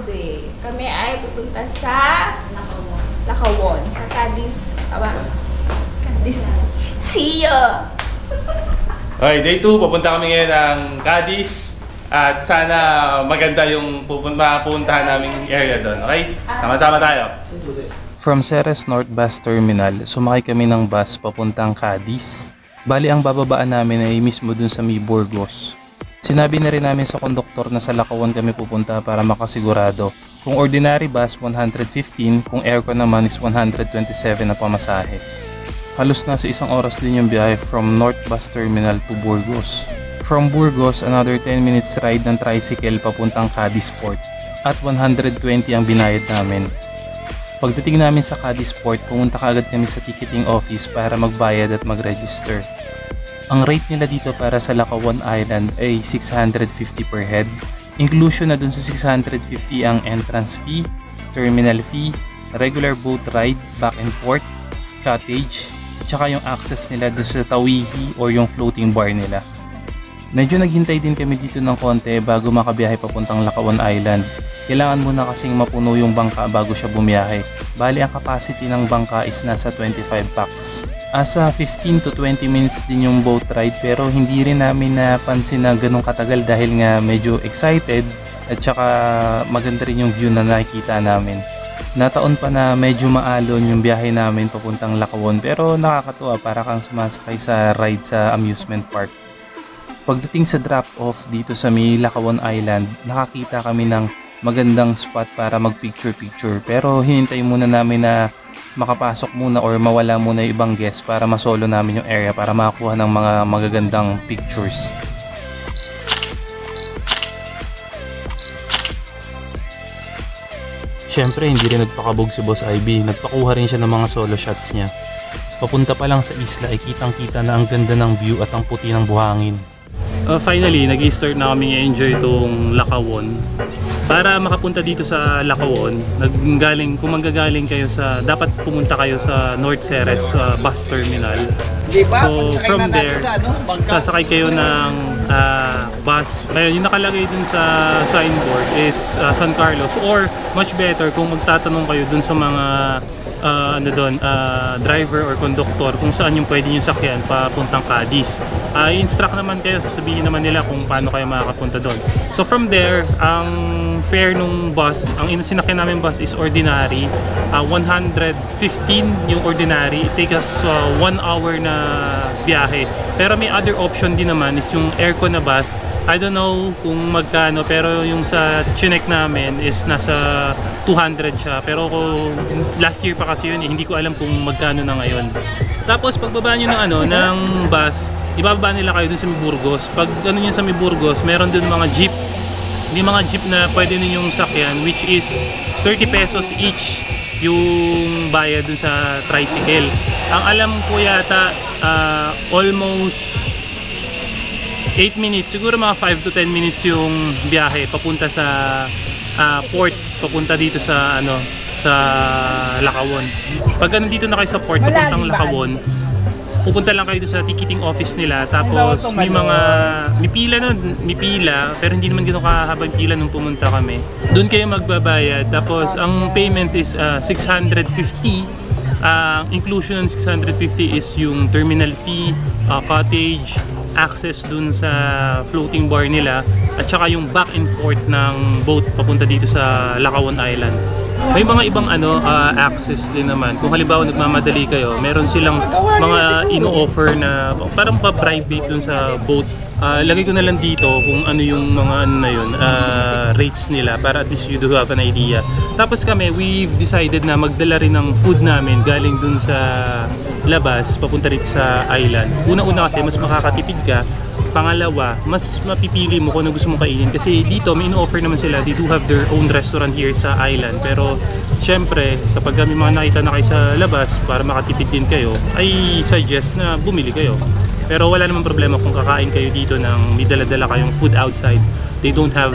Jose. Kami ay pupunta sa Lakawon, sa Cadiz. Cadiz. See ya! Okay, day 2, papunta kami ngayon ng Cadiz. At sana maganda yung mapuntahan naming area doon. Okay? Sama-sama tayo. From Ceres North Bus Terminal, sumakay kami ng bus papuntang Cadiz. Bali ang bababaan namin ay mismo dun sa may Burgos. Sinabi na rin namin sa konduktor na sa Lakawon kami pupunta para makasigurado. Kung ordinary bus, 115, kung aircon naman is 127 na pamasahe. Halos nasa isang oras din yung biyahe from North Bus Terminal to Burgos. From Burgos, another 10 minutes ride ng tricycle papuntang Cadiz Port at 120 ang binayad namin. Pagdating namin sa Cadiz Port, pumunta kaagad kami sa ticketing office para magbayad at mag-register. Ang rate nila dito para sa Lakawon Island ay 650 per head. Inclusion na dun sa 650 ang entrance fee, terminal fee, regular boat ride, back and forth, cottage, tsaka yung access nila dun sa Tawihi or yung floating bar nila. Medyo naghintay din kami dito ng konti bago makabiyahe papuntang Lakawon Island. Kailangan muna kasing mapuno yung bangka bago siya bumiyahe. Bali ang capacity ng bangka is nasa 25 packs. Asa 15 to 20 minutes din yung boat ride pero hindi rin namin napansin na ganun katagal dahil nga medyo excited at saka maganda rin yung view na nakikita namin. Nataon pa na medyo maalon yung biyahe namin papuntang Lakawon pero nakakatuwa para kang sumasakay sa ride sa amusement park. Pagdating sa drop-off dito sa may Lakawon Island, nakakita kami ng magandang spot para mag-picture-picture pero hinintay muna namin na makapasok muna or mawala muna yung ibang guest para masolo namin yung area para makakuha ng mga magagandang pictures. Siyempre hindi rin nagpakabog si Boss IB, nagpakuha rin siya ng mga solo shots niya. Papunta pa lang sa isla ay kitang kita na ang ganda ng view at ang puti ng buhangin. Finally, nag-start na kami i-enjoy itong Lakawon. Para makapunta dito sa Lakawon, kung manggagaling kayo dapat pumunta kayo sa North Ceres bus terminal. So from there, sasakay kayo ng bus. Ayun, yung nakalagay dun sa signboard is San Carlos, or much better kung magtatanong kayo dun sa mga driver or conductor kung saan yung pwede yung sakyan papuntang Cadiz. I-instruct naman kayo, sasabihin naman nila kung paano kayo makakapunta doon. So from there, ang fare nung bus, ang sinakyan namin bus is ordinary, 115 yung ordinary. It takes us 1 hour na biyahe. Pero may other option din naman is yung aircon na bus. I don't know kung magkano pero yung sa chinek namin is nasa 200 siya. Pero last year pa kasi yun, hindi ko alam kung magkano na ngayon. Tapos pagbaba nyo ng bus, ibababa nila kayo dun sa Burgos. Pag nyo sa Burgos, meron dun mga jeep. May mga jeep na pwede ninyong sakyan, which is 30 pesos each yung bayad dun sa tricycle. Ang alam ko yata almost 8 minutes, siguro mga 5 to 10 minutes yung biyahe papunta sa port, papunta dito sa sa Lakawon. Pag nandito na kayo sa port papuntang Lakawon, pupunta lang kayo sa ticketing office nila, tapos may pila pero hindi naman gano'ng kahabang pila nung pumunta kami. Doon kayo magbabayad, tapos ang payment is 650. Inclusion ng 650 is yung terminal fee, cottage, access dun sa floating bar nila, at saka yung back and forth ng boat papunta dito sa Lakawon Island. May mga ibang access din naman. Kung halimbawa nagmamadali kayo, meron silang mga ino-offer na parang pa-private dun sa boat. Lagay ko na lang dito kung ano yung mga rates nila para at least you do have an idea. Tapos kami, we've decided na magdala rin ng food namin galing dun sa labas papunta rito sa island. Una-una kasi mas makakatipid ka. Pangalawa, mas mapipili mo kung ano gusto mong kainin kasi dito may ino-offer naman sila. They do have their own restaurant here sa island, pero syempre kapag may mga nakita na kayo sa labas para makatipid din kayo, I suggest na bumili kayo. Pero wala namang problema kung kakain kayo dito ng may dala-dala kayong food outside. They don't have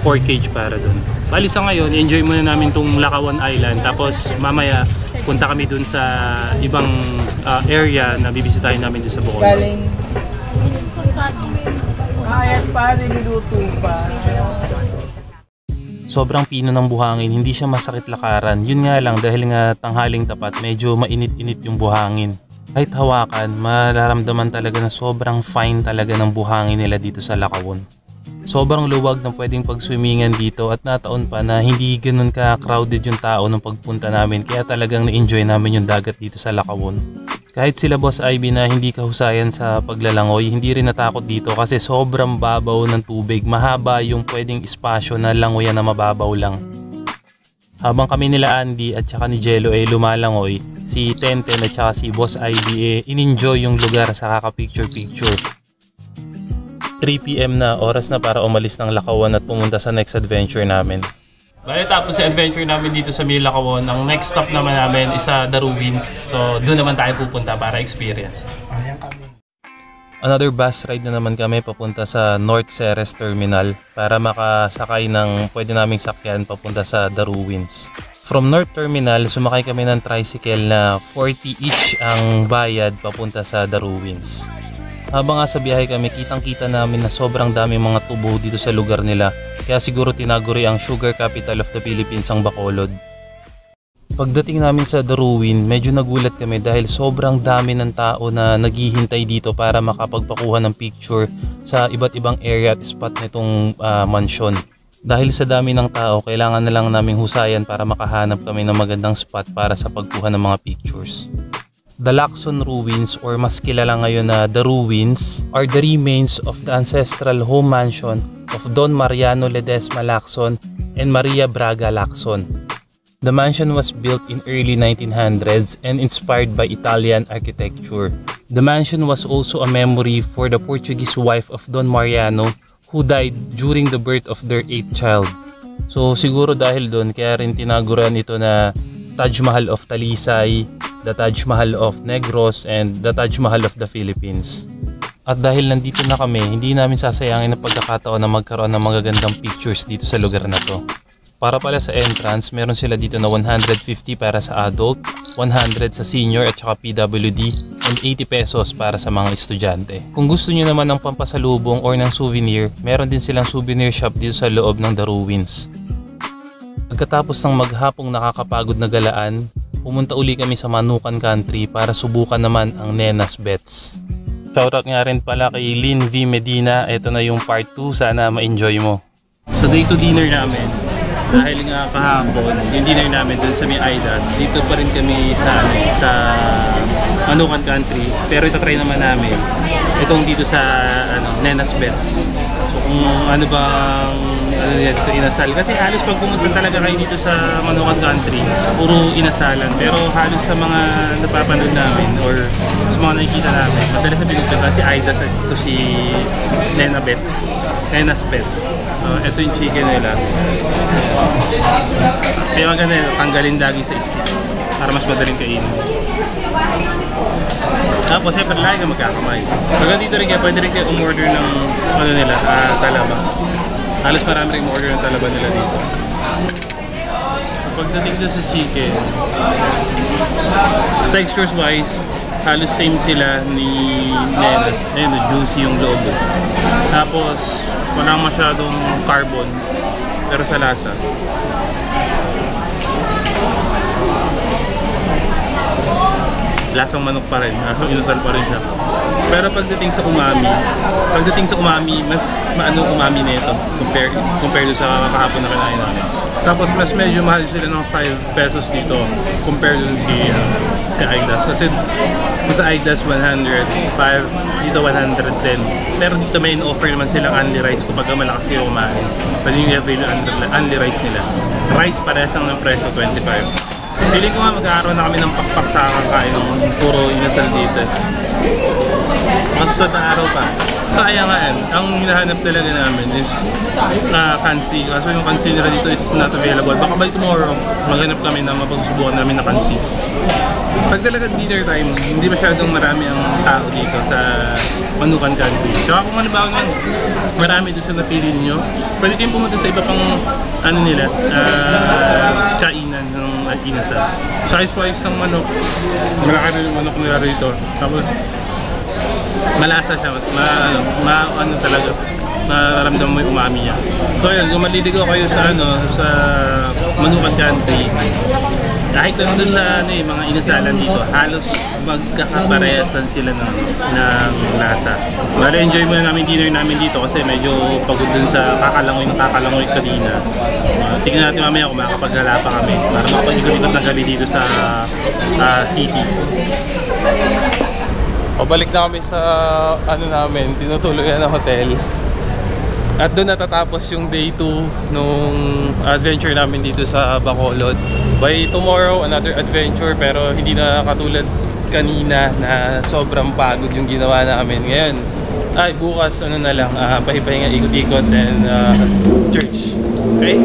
pork cage para dun. Bali sa ngayon, enjoy muna namin tong Lakawon Island, tapos mamaya punta kami dun sa ibang area na bibisitahin namin dun sa Bohol. Kahit pa, niluto pa. Sobrang pino ng buhangin, hindi siya masakit lakaran. Yun nga lang, dahil nga tanghaling tapat, medyo mainit-init yung buhangin. Kahit hawakan, mararamdaman talaga na sobrang fine talaga ng buhangin nila dito sa Lakawon. Sobrang luwag na pwedeng pagswimmingan dito at nataon pa na hindi ganun ka-crowded yung tao nung pagpunta namin, kaya talagang na-enjoy namin yung dagat dito sa Lakawon. Kahit sila Boss Ivy na hindi kahusayan sa paglalangoy, hindi rin natakot dito kasi sobrang babaw ng tubig. Mahaba yung pwedeng espasyo na langoyan na mababaw lang. Habang kami nila Andy at saka ni Jello ay lumalangoy, si Tenten at saka si Boss Ivy in-enjoy yung lugar sa kaka-picture-picture. 3 PM na, oras na para umalis ng Lakawon at pumunta sa next adventure namin. Bale, tapos sa adventure namin dito sa May Lakawon, ang next stop naman namin is sa The Ruins. So doon naman tayo pupunta para experience. Another bus ride na naman kami papunta sa North Ceres Terminal para makasakay ng pwede naming sakyan papunta sa The Ruins. From North Terminal, sumakay kami ng tricycle na 40 each ang bayad papunta sa The Ruins. Habang nga sa biyahe kami, kitang-kita namin na sobrang daming mga tubo dito sa lugar nila. Kaya siguro tinaguri ang sugar capital of the Philippines ang Bacolod. Pagdating namin sa The Ruin, medyo nagulat kami dahil sobrang dami ng tao na naghihintay dito para makapagpakuha ng picture sa iba't ibang area at spot nitong mansion. Dahil sa dami ng tao, kailangan na lang naming husayan para makahanap kami ng magandang spot para sa pagkuha ng mga pictures. The Lacson Ruins, or mas kilala ngayon na The Ruins, are the remains of the ancestral home mansion of Don Mariano Ledesma Lacson and Maria Braga Lacson. The mansion was built in early 1900s and inspired by Italian architecture. The mansion was also a memory for the Portuguese wife of Don Mariano who died during the birth of their 8th child. So siguro dahil doon kaya rin tinaguran ito na Taj Mahal of Talisay, the Taj Mahal of Negros, and the Taj Mahal of the Philippines. At dahil nandito na kami, hindi namin sasayangin ang pagkakataon na magkaroon ng magagandang pictures dito sa lugar na to. Para pala sa entrance, meron sila dito na 150 para sa adult, 100 sa senior at saka PWD, and 80 pesos para sa mga estudyante. Kung gusto nyo naman ng pampasalubong or ng souvenir, meron din silang souvenir shop dito sa loob ng The Ruins. Pagkatapos ng maghapong nakakapagod na galaan, pumunta uli kami sa Manukan Country para subukan naman ang Nenas Bets. Shoutout nga rin pala kay Lynn V. Medina. Ito na yung part 2. Sana ma-enjoy mo. So day to dinner namin. Dahil nga kahapon, yung dinner namin dun sa may Aidas, dito pa rin kami sa Manukan Country. Pero itatry naman namin itong dito sa Nenas Bets. So kung ano bang dito inasal, kasi halos pag pumunta talaga kayo dito sa Manukan Country, puro inasalan. Pero halos sa mga napapanood namin or sa mga nakikita namin, madalas sa pinagkata si Aida, ito si Nenas Bets. So ito yung chicken nila. Kaya maganda yun, tanggalin lagi sa stick para mas madaling kainin. Tapos syempre lagi ka magkakamay. Pag dito rin kayo, pwede rin kayo umorder ng talaba. Halos marami rin order ng talaba nila dito. So pagdating doon sa chicken, textures wise, halos same sila ni Nenas. Ayun, juicy yung loob. Tapos walang masyadong carbon, pero sa lasa lasang manok pa rin, inusal pa rin siya. Pero pagdating sa umami, mas maano umami nito compared sa kahapon na kinain namin. Tapos mas medyo mahal sila ng 5 pesos dito compared dun kay Aidas. Kasi sa Aidas 105, dito 110. Pero dito may in-offer naman silang only rice kung pagka malakas kayo kumain. Pwede yung i-avail only rice nila. Rice parehas ang ng presyo, 25. Feeling ko nga magkakaroon na kami ng pakpak sa kakain ng puro inasal dito. Masusod na araw pa. Sayang nga yan. Ang hinahanap talaga namin is kansi. Kaso yung kansi nila dito is not available. Baka by tomorrow, maghanap kami na mapagsusubukan namin na kansi. Pag talaga dinner time, hindi masyadong marami ang tao dito sa Manukan Country. Tsaka kung halimbawa nga, marami doon sa napili nyo, pwede kayong pumunta sa iba pang kainan ng inasal. Size-wise ng manok, malaki rin yung manok nila rito. Tapos, malasa siya, talaga, nararamdaman mo yung umami niya. So yun, kung maliligaw kayo sa sa Manukan Country, kahit nandun sa mga inasalan dito, halos magkakaparehasan sila ng lasa. Pero enjoy muna namin dinner namin dito kasi medyo pagod dun sa kakalangoy kanina. Tingnan natin mamaya kung makakapaghala pa kami para makapag-ikot-ikot ng gabi dito sa city. Pabalik na kami sa namin, tinutuluyan na hotel. At doon natatapos yung day 2 nung adventure namin dito sa Bacolod. By tomorrow, another adventure, pero hindi na katulad kanina na sobrang pagod yung ginawa namin. Ngayon, bukas na lang, pahipahinga, ikot-ikot and church. Okay?